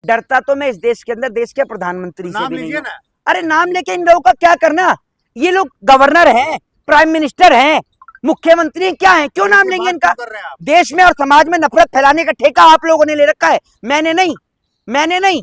डरता तो मैं इस देश के अंदर देश के प्रधानमंत्री से भी नहीं हूं। ना। अरे नाम लेके इन लोगों का क्या करना, ये लोग गवर्नर हैं, प्राइम मिनिस्टर हैं, मुख्यमंत्री क्या है, क्यों नाम लेंगे इनका। देश में और समाज में नफरत फैलाने का ठेका आप लोगों ने ले रखा है, मैंने नहीं।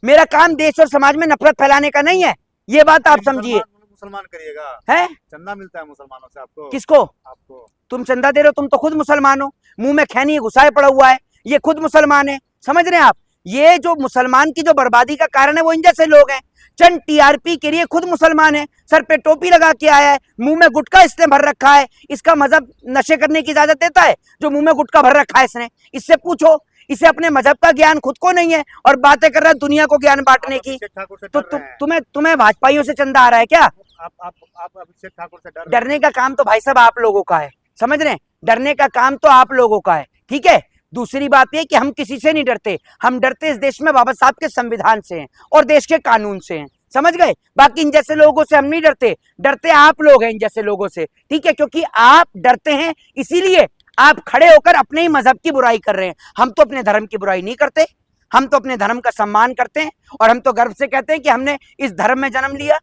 मेरा काम देश और समाज में नफरत फैलाने का नहीं है, ये बात आप समझिए। मुसलमान करिएगा है, चंदा मिलता है मुसलमानों से आपको। किसको? आपको। तुम चंदा दे रहे हो, तुम तो खुद मुसलमान हो, मुंह में खैनी घुसाए पड़ा हुआ है, ये खुद मुसलमान है, समझ रहे हैं आप। ये जो मुसलमान की जो बर्बादी का कारण है वो इन जैसे लोग हैं, चंद टीआरपी के लिए खुद मुसलमान है, सर पे टोपी लगा के आया है, मुंह में गुटखा इसने भर रखा है, इसका मजहब नशे करने की इजाजत देता है जो मुंह में गुटखा भर रखा है इसने। इससे पूछो, इसे अपने मजहब का ज्ञान खुद को नहीं है और बातें कर रहा है दुनिया को ज्ञान बांटने की। तो तुम्हें भाजपाइयों से चंदा आ रहा है क्या? आप अभिषेक ठाकुर से डरने का काम तो भाई साहब आप लोगों का है, समझ रहे हैं, डरने का काम तो आप लोगों का है, ठीक है। दूसरी बात यह कि हम किसी से नहीं डरते, हम डरते इस देश में बाबा साहब के संविधान से हैं और देश के कानून से हैं, समझ गए। बाकी इन जैसे लोगों से हम नहीं डरते, डरते आप लोग हैं इन जैसे लोगों से, ठीक है। क्योंकि आप डरते हैं इसीलिए आप खड़े होकर अपने ही मजहब की बुराई कर रहे हैं। हम तो अपने धर्म की बुराई नहीं करते, हम तो अपने धर्म का सम्मान करते हैं और हम तो गर्व से कहते हैं कि हमने इस धर्म में जन्म लिया।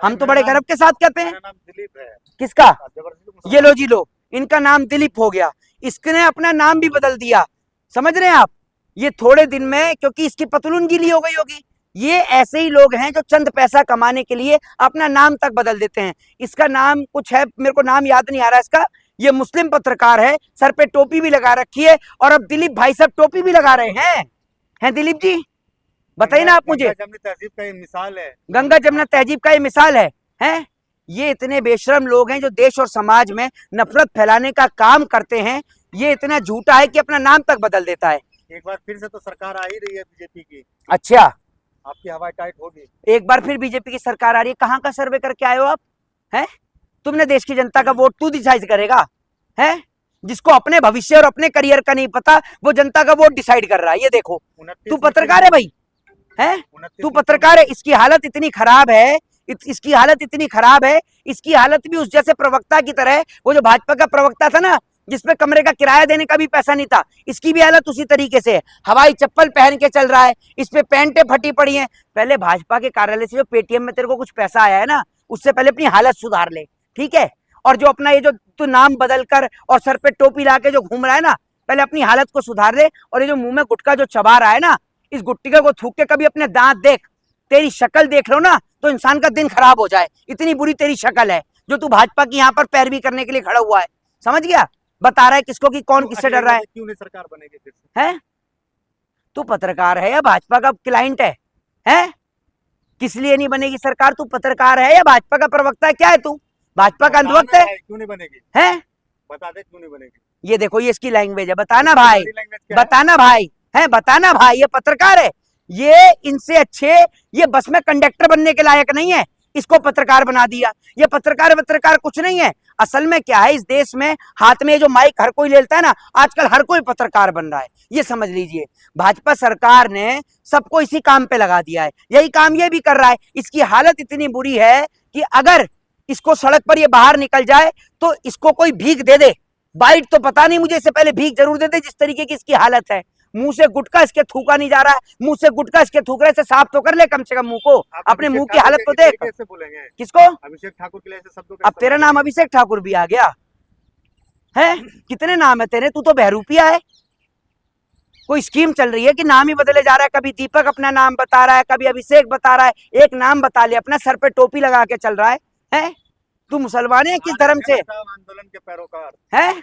हम तो बड़े गर्व के साथ कहते हैं। नाम दिलीप है। किसका? ये लो जी लो, इनका नाम दिलीप हो गया, इसने अपना नाम भी बदल दिया, समझ रहे हैं आप। ये थोड़े दिन में, क्योंकि इसकी पतलून गीली हो गई होगी। ये ऐसे ही लोग हैं जो चंद पैसा कमाने के लिए अपना नाम तक बदल देते हैं। इसका नाम कुछ है, मेरे को नाम याद नहीं आ रहा इसका। ये मुस्लिम पत्रकार है, सर पे टोपी भी लगा रखी है और अब दिलीप भाई साहब टोपी भी लगा रहे हैं दिलीप जी, बताइए ना आप मुझे। गंगा जमुना तहजीब का ये मिसाल है, गंगा जमुना तहजीब का ये मिसाल है। ये इतने बेशरम लोग हैं जो देश और समाज में नफरत फैलाने का काम करते हैं। ये इतना झूठा है कि अपना नाम तक बदल देता है। एक बार फिर से तो सरकार आ ही रही है बीजेपी की। अच्छा, आपकी हवा टाइट होगी। एक बार फिर बीजेपी की सरकार आ रही है। कहाँ का सर्वे करके आए हो आप? हैं, तुमने देश की जनता का वोट तू डिसाइड करेगा? हैं, जिसको अपने भविष्य और अपने करियर का नहीं पता वो जनता का वोट डिसाइड कर रहा है। ये देखो, तू पत्रकार है भाई, हैं, तू पत्रकार है। इसकी हालत इतनी खराब है, इसकी हालत इतनी खराब है, इसकी हालत भी उस जैसे प्रवक्ता की तरह है, वो जो भाजपा का प्रवक्ता था ना, जिसपे कमरे का किराया देने का भी पैसा नहीं था, इसकी भी हालत उसी तरीके से है। हवाई चप्पल पहन के चल रहा है, इस पे पैंटें फटी पड़ी हैं। पहले भाजपा के कार्यालय से जो पेटीएम में तेरे को कुछ पैसा आया है ना, उससे पहले अपनी हालत सुधार ले, ठीक है। और जो अपना ये जो तू नाम बदल कर और सर पे टोपी ला के जो घूम रहा है ना, पहले अपनी हालत को सुधार ले। और ये जो मुंह में गुटखा जो चबा रहा है ना, इस गुटके को थूक के कभी अपने दांत देख, तेरी शक्ल देख लो ना तो इंसान का दिन खराब हो जाए, इतनी बुरी तेरी शक्ल है जो तू भाजपा की यहाँ पर पैरवी करने के लिए खड़ा हुआ है, समझ गया। बता रहा है किसको कि कौन किससे डर रहा है। क्यों नहीं सरकार बनेगी फिर से? हैं, तू पत्रकार है या भाजपा का क्लाइंट है? हैं, किस लिए नहीं बनेगी सरकार? तू पत्रकार है या भाजपा का प्रवक्ता है? क्या है तू? भाजपा का अंधभक्त है? क्यों नहीं बनेगी? हैं, बता दे क्यों नहीं बनेगी। ये देखो, ये इसकी लैंग्वेज है, बताना भाई, बताना भाई है, बताना भाई। ये पत्रकार है, ये इनसे अच्छे ये बस में कंडक्टर बनने के लायक नहीं है, इसको पत्रकार बना दिया। ये पत्रकार कुछ नहीं है। असल में क्या है, इस देश में हाथ में जो माइक हर कोई लेता है ना, आजकल हर कोई पत्रकार बन रहा है, ये समझ लीजिए। भाजपा सरकार ने सबको इसी काम पे लगा दिया है, यही काम ये भी कर रहा है। इसकी हालत इतनी बुरी है कि अगर इसको सड़क पर ये बाहर निकल जाए तो इसको कोई भीख दे दे, बाइट तो पता नहीं मुझे, इससे पहले भीख जरूर दे दे। जिस तरीके की इसकी हालत है, मुंह से गुटखा इसके थूका नहीं जा रहा है, मुंह से गुटखा इसके थूक रहे से साफ तो कर ले कम से कम मुंह को, अपने मुंह की हालत तो देख। किसको? अभिषेक ठाकुर के लिए शब्दों। अब तेरा नाम अभिषेक ठाकुर भी आ गया है? कितने नाम है तेरे? तू तो बहरूपिया है। कोई स्कीम चल रही है कि नाम ही बदले जा रहा है, कभी दीपक अपना नाम बता रहा है, कभी अभिषेक बता रहा है। एक नाम बता ले अपना, सर पे टोपी लगा के चल रहा है? तू मुसलमान है किस धर्म से? आंदोलन के पैरोकार है?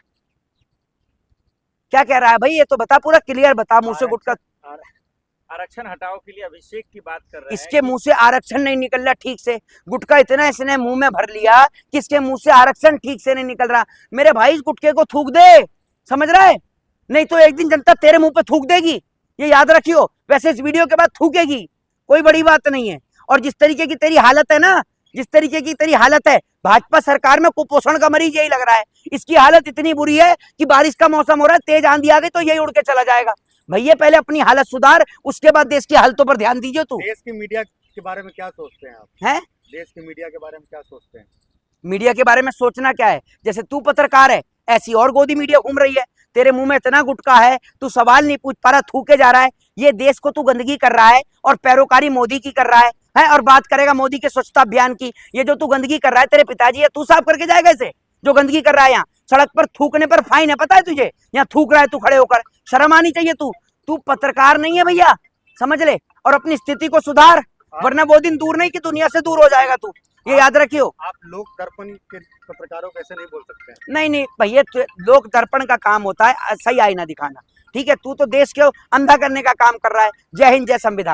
क्या कह रहा है भाई, ये तो बता, पूरा क्लियर बता। मुंह से गुटखा, आरक्षण हटाओ के लिए अभिषेक की बात कर रहे हैं। इसके मुंह से आरक्षण नहीं निकल रहा ठीक से। गुटखा इतना इसने मुंह में भर लिया कि इसके मुंह से आरक्षण ठीक से नहीं निकल रहा। मेरे भाई, इस गुटके को थूक दे, समझ रहा है? नहीं तो एक दिन जनता तेरे मुंह पे थूक देगी, ये याद रखियो। वैसे इस वीडियो के बाद थूकेगी, कोई बड़ी बात नहीं है। और जिस तरीके की तेरी हालत है ना, जिस तरीके की तेरी हालत है, भाजपा सरकार में कुपोषण का मरीज यही लग रहा है। इसकी हालत इतनी बुरी है कि बारिश का मौसम हो रहा है, तेज आंधी आ गई तो यही उड़ के चला जाएगा। भैया पहले अपनी हालत सुधार, उसके बाद देश की हालतों पर ध्यान दीजिए। तू देश की मीडिया के बारे में क्या सोचते हैं आप? हैं, देश की मीडिया के बारे में क्या सोचते हैं? मीडिया के बारे में सोचना क्या है? जैसे तू पत्रकार है, ऐसी और गोदी मीडिया घूम रही है। तेरे मुंह में इतना गुटखा है, तू सवाल नहीं पूछ पा रहा, थूके जा रहा है। ये देश को तू गंदगी कर रहा है और पैरोकारी मोदी की कर रहा है और बात करेगा मोदी के स्वच्छता अभियान की। ये जो तू गंदगी कर रहा है तेरे पिताजी है, तू साफ करके जाएगा इसे जो गंदगी कर रहा है। यहाँ सड़क पर थूकने पर फाइन है, पता है तुझे? यहाँ थूक रहा है तू खड़े होकर, शर्म आनी चाहिए। तू पत्रकार नहीं है भैया, समझ ले और अपनी स्थिति को सुधार, वरना वो दिन दूर नहीं कि दुनिया से दूर हो जाएगा तू, ये याद रखियो। आप लोक दर्पण के पत्रकारों को ऐसे नहीं बोल सकते हैं। नहीं भैया, लोक दर्पण का काम होता है सही आईना दिखाना, ठीक है? तू तो देश को अंधा करने का काम कर रहा है। जय हिंद, जय संविधान।